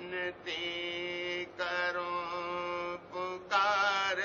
विनती करो पुकार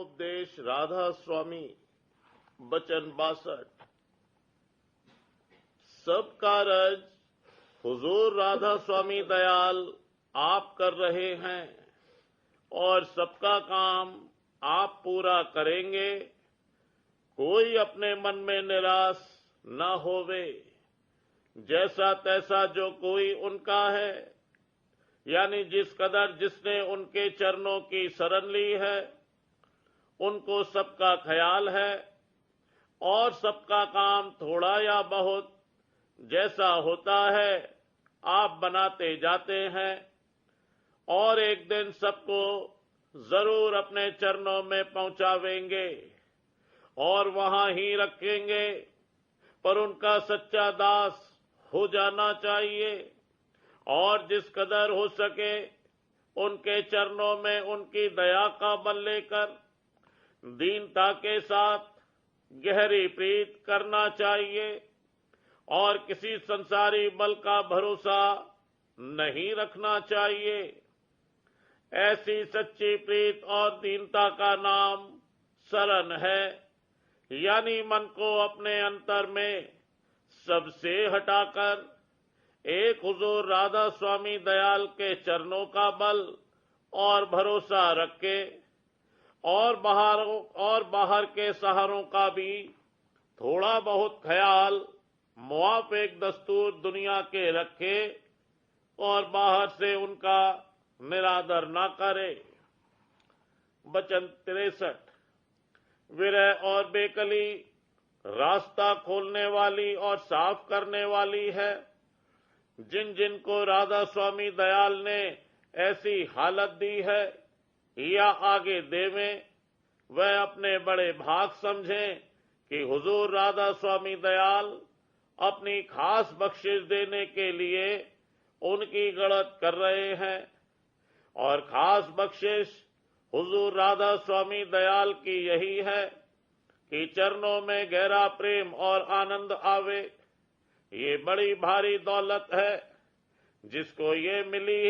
उपदेश राधा स्वामी बचन 62। सब कारज हुजूर राधा स्वामी दयाल आप कर रहे हैं और सबका काम आप पूरा करेंगे। कोई अपने मन में निराश न होवे। जैसा तैसा जो कोई उनका है, यानी जिस कदर जिसने उनके चरणों की शरण ली है, उनको सबका ख्याल है और सबका काम थोड़ा या बहुत जैसा होता है आप बनाते जाते हैं और एक दिन सबको जरूर अपने चरणों में पहुंचावेंगे और वहां ही रखेंगे, पर उनका सच्चा दास हो जाना चाहिए और जिस कदर हो सके उनके चरणों में उनकी दया का बल लेकर दीनता के साथ गहरी प्रीत करना चाहिए और किसी संसारी बल का भरोसा नहीं रखना चाहिए। ऐसी सच्ची प्रीत और दीनता का नाम शरण है, यानी मन को अपने अंतर में सबसे हटाकर एक हुजूर राधा स्वामी दयाल के चरणों का बल और भरोसा रखे और बाहर के सहारों का भी थोड़ा बहुत ख्याल मुआफिक दस्तूर दुनिया के रखे और बाहर से उनका निरादर न करे। वचन 63। विरह और बेकली रास्ता खोलने वाली और साफ करने वाली है। जिन जिन को राधा स्वामी दयाल ने ऐसी हालत दी है या आगे देवें, वह अपने बड़े भाग समझें कि हुजूर राधा स्वामी दयाल अपनी खास बख्शिश देने के लिए उनकी गणत कर रहे हैं और खास बख्शिश हुजूर राधा स्वामी दयाल की यही है कि चरणों में गहरा प्रेम और आनंद आवे। ये बड़ी भारी दौलत है। जिसको ये मिली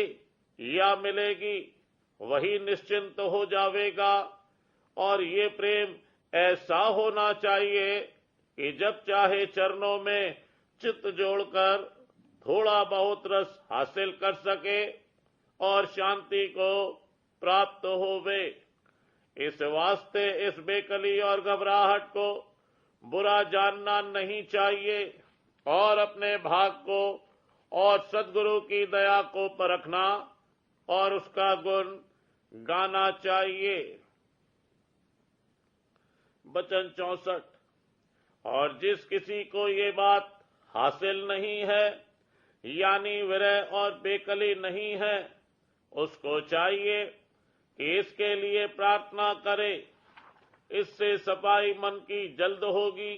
या मिलेगी वही निश्चिंत हो जावेगा और ये प्रेम ऐसा होना चाहिए कि जब चाहे चरणों में चित्त जोड़कर थोड़ा बहुत रस हासिल कर सके और शांति को प्राप्त होवे। इस वास्ते इस बेकली और घबराहट को बुरा जानना नहीं चाहिए और अपने भाग को और सद्गुरु की दया को परखना और उसका गुण गाना चाहिए। वचन 64। और जिस किसी को ये बात हासिल नहीं है, यानी विरह और बेकली नहीं है, उसको चाहिए कि इसके लिए प्रार्थना करे। इससे सफाई मन की जल्द होगी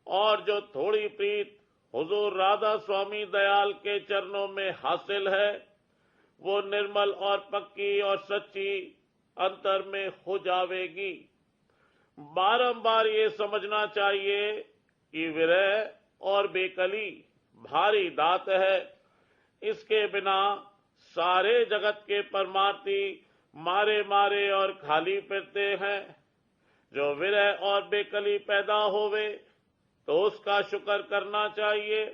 और जो थोड़ी प्रीत हुजूर राधा स्वामी दयाल के चरणों में हासिल है, वो निर्मल और पक्की और सच्ची अंतर में हो जावेगी। बारंबार ये समझना चाहिए कि विरह और बेकली भारी दात है। इसके बिना सारे जगत के परमार्थी मारे मारे और खाली फिरते हैं। जो विरह और बेकली पैदा होवे तो उसका शुक्र करना चाहिए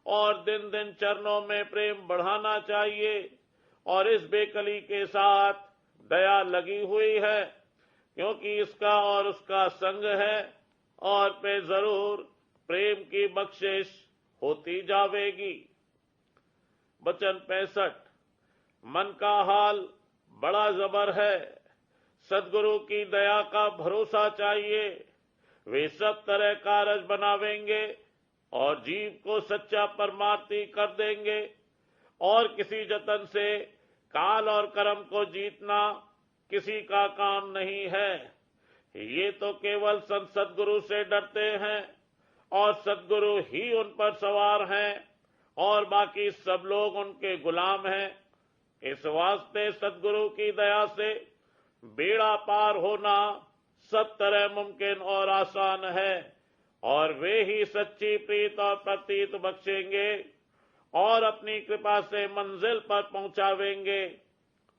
और दिन दिन चरणों में प्रेम बढ़ाना चाहिए और इस बेकली के साथ दया लगी हुई है, क्योंकि इसका और उसका संग है और पे जरूर प्रेम की बख्शिश होती जावेगी। वचन 65। मन का हाल बड़ा जबर है। सद्गुरु की दया का भरोसा चाहिए। वे सब तरह कारज बनावेंगे और जीव को सच्चा परमार्थी कर देंगे और किसी जतन से काल और कर्म को जीतना किसी का काम नहीं है। ये तो केवल संत सद्गुरु से डरते हैं और सद्गुरु ही उन पर सवार हैं और बाकी सब लोग उनके गुलाम हैं। इस वास्ते सद्गुरु की दया से बेड़ा पार होना सब तरह मुमकिन और आसान है और वे ही सच्ची प्रीत और प्रतीत बख्शेंगे और अपनी कृपा से मंजिल पर पहुंचावेंगे।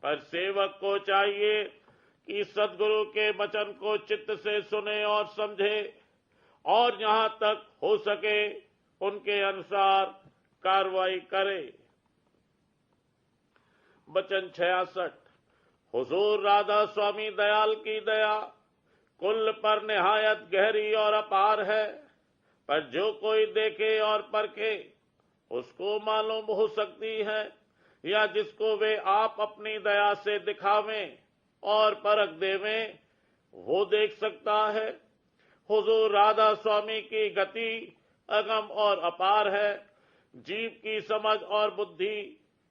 पर सेवक को चाहिए कि सदगुरु के वचन को चित्त से सुने और समझे और जहां तक हो सके उनके अनुसार कार्रवाई करे। वचन 66। हुजूर राधा स्वामी दयाल की दया कुल पर निहायत गहरी और अपार है, पर जो कोई देखे और परखे उसको मालूम हो सकती है, या जिसको वे आप अपनी दया से दिखावें और परख देवें वो देख सकता है। हुजूर राधा स्वामी की गति अगम और अपार है। जीव की समझ और बुद्धि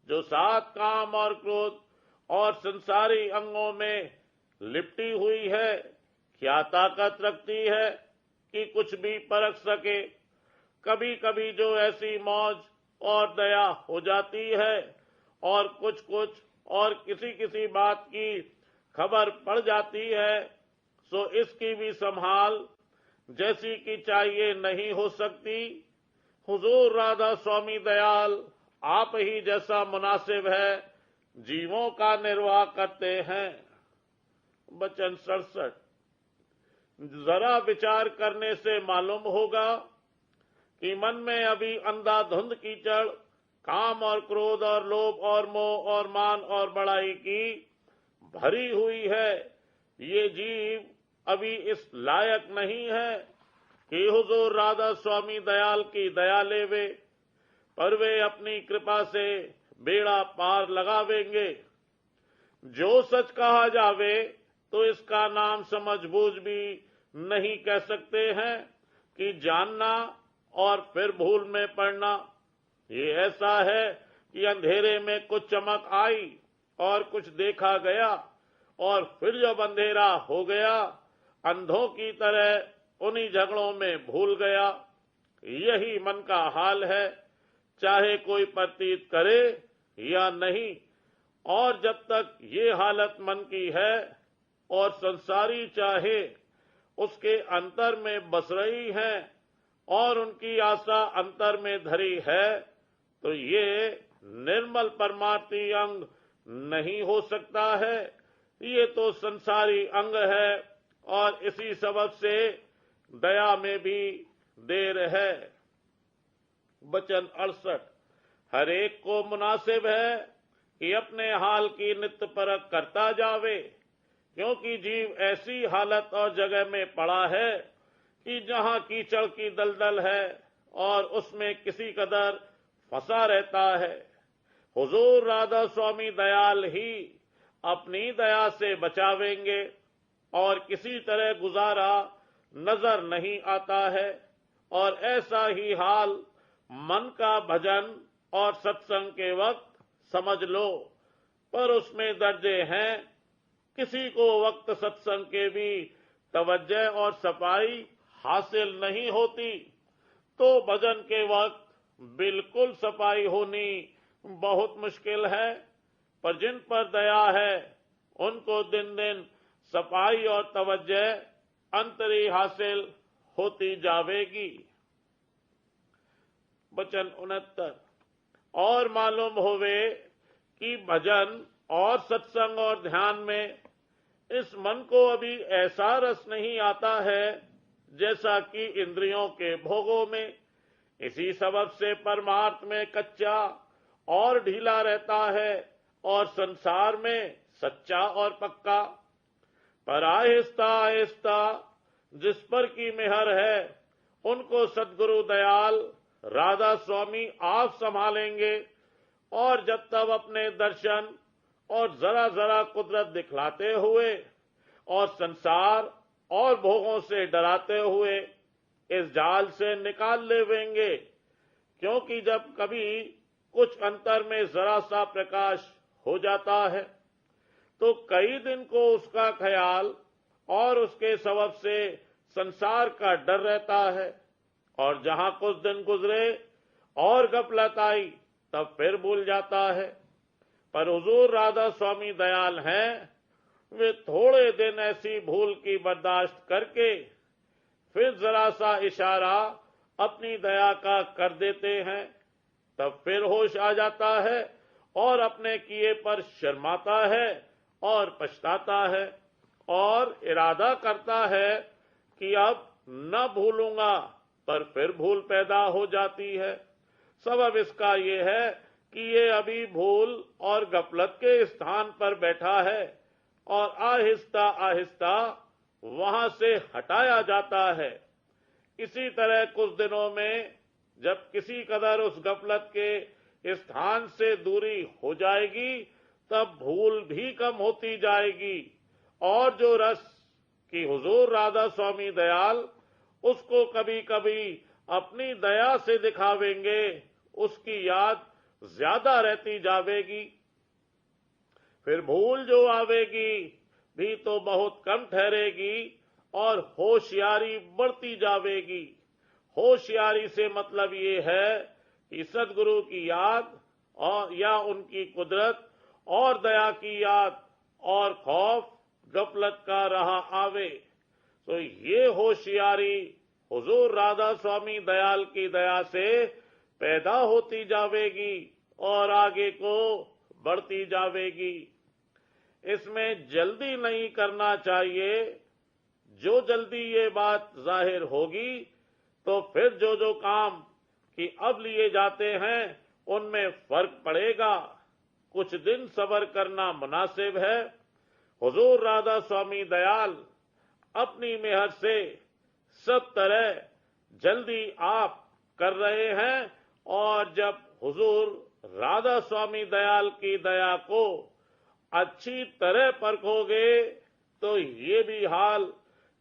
जो 7 काम और क्रोध और संसारी अंगों में लिपटी हुई है, क्या ताकत रखती है कि कुछ भी परख सके। कभी कभी जो ऐसी मौज और दया हो जाती है और कुछ कुछ और किसी किसी बात की खबर पड़ जाती है, सो इसकी भी संभाल जैसी कि चाहिए नहीं हो सकती। हुजूर राधा स्वामी दयाल आप ही जैसा मुनासिब है जीवों का निर्वाह करते हैं। वचन 67। जरा विचार करने से मालूम होगा कि मन में अभी अंधाधुंध कीचड़ काम और क्रोध और लोभ और मोह और मान और बड़ाई की भरी हुई है। ये जीव अभी इस लायक नहीं है कि हुजूर राधा स्वामी दयाल की दया लेवे, पर वे अपनी कृपा से बेड़ा पार लगावेंगे। जो सच कहा जावे तो इसका नाम समझबूझ भी नहीं कह सकते हैं कि जानना और फिर भूल में पड़ना। ये ऐसा है कि अंधेरे में कुछ चमक आई और कुछ देखा गया, और फिर जब अंधेरा हो गया अंधों की तरह उन्हीं झगड़ों में भूल गया। यही मन का हाल है, चाहे कोई प्रतीत करे या नहीं। और जब तक ये हालत मन की है और संसारी चाहे उसके अंतर में बस रही है और उनकी आशा अंतर में धरी है, तो ये निर्मल परमार्थी अंग नहीं हो सकता है। ये तो संसारी अंग है और इसी सबब से दया में भी देर है। वचन 68। हर एक को मुनासिब है कि अपने हाल की नित्य परख करता जावे, क्योंकि जीव ऐसी हालत और जगह में पड़ा है कि जहां कीचड़ की दलदल है और उसमें किसी कदर फंसा रहता है। हुजूर राधा स्वामी दयाल ही अपनी दया से बचावेंगे और किसी तरह गुजारा नजर नहीं आता है। और ऐसा ही हाल मन का भजन और सत्संग के वक्त समझ लो, पर उसमें दर्जे हैं। किसी को वक्त सत्संग के भी तवज्जो और सफाई हासिल नहीं होती, तो भजन के वक्त बिल्कुल सफाई होनी बहुत मुश्किल है। पर जिन पर दया है उनको दिन दिन सफाई और तवज्जो अंतरी हासिल होती जावेगी। वचन 69। और मालूम होवे कि भजन और सत्संग और ध्यान में इस मन को अभी ऐसा रस नहीं आता है जैसा कि इंद्रियों के भोगों में। इसी सबब से परमार्थ में कच्चा और ढीला रहता है और संसार में सच्चा और पक्का। पर आहिस्ता आहिस्ता जिस पर की मेहर है उनको सदगुरु दयाल राधा स्वामी आप संभालेंगे, और जब तब अपने दर्शन और जरा जरा कुदरत दिखलाते हुए और संसार और भोगों से डराते हुए इस जाल से निकाल लेवेंगे। क्योंकि जब कभी कुछ अंतर में जरा सा प्रकाश हो जाता है तो कई दिन को उसका ख्याल और उसके सबब से संसार का डर रहता है, और जहां कुछ दिन गुजरे और गफलत आई तब फिर भूल जाता है। पर हुजूर राधा स्वामी दयाल हैं, वे थोड़े दिन ऐसी भूल की बर्दाश्त करके फिर जरा सा इशारा अपनी दया का कर देते हैं, तब फिर होश आ जाता है और अपने किए पर शर्माता है और पछताता है। और इरादा करता है कि अब न भूलूंगा, पर फिर भूल पैदा हो जाती है। सबब इसका ये है कि ये अभी भूल और गफलत के स्थान पर बैठा है और आहिस्ता आहिस्ता वहां से हटाया जाता है। इसी तरह कुछ दिनों में जब किसी कदर उस गफलत के स्थान से दूरी हो जाएगी, तब भूल भी कम होती जाएगी और जो रस कि हुजूर राधा स्वामी दयाल उसको कभी कभी अपनी दया से दिखावेंगे, उसकी याद ज्यादा रहती जावेगी। फिर भूल जो आवेगी भी तो बहुत कम ठहरेगी और होशियारी बढ़ती जावेगी। होशियारी से मतलब ये है कि सदगुरु की याद और या उनकी कुदरत और दया की याद और खौफ गफलत का रहा आवे, तो ये होशियारी हुजूर राधा स्वामी दयाल की दया से पैदा होती जावेगी और आगे को बढ़ती जावेगी। इसमें जल्दी नहीं करना चाहिए। जो जल्दी ये बात जाहिर होगी तो फिर जो जो काम कि अब लिए जाते हैं उनमें फर्क पड़ेगा। कुछ दिन सब्र करना मुनासिब है। हुजूर राधा स्वामी दयाल अपनी मेहर से सब तरह जल्दी आप कर रहे हैं और जब हुजूर राधा स्वामी दयाल की दया को अच्छी तरह परखोगे तो ये भी हाल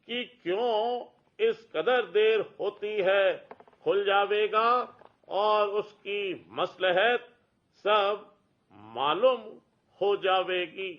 कि क्यों इस कदर देर होती है खुल जावेगा और उसकी मसलहत सब मालूम हो जावेगी।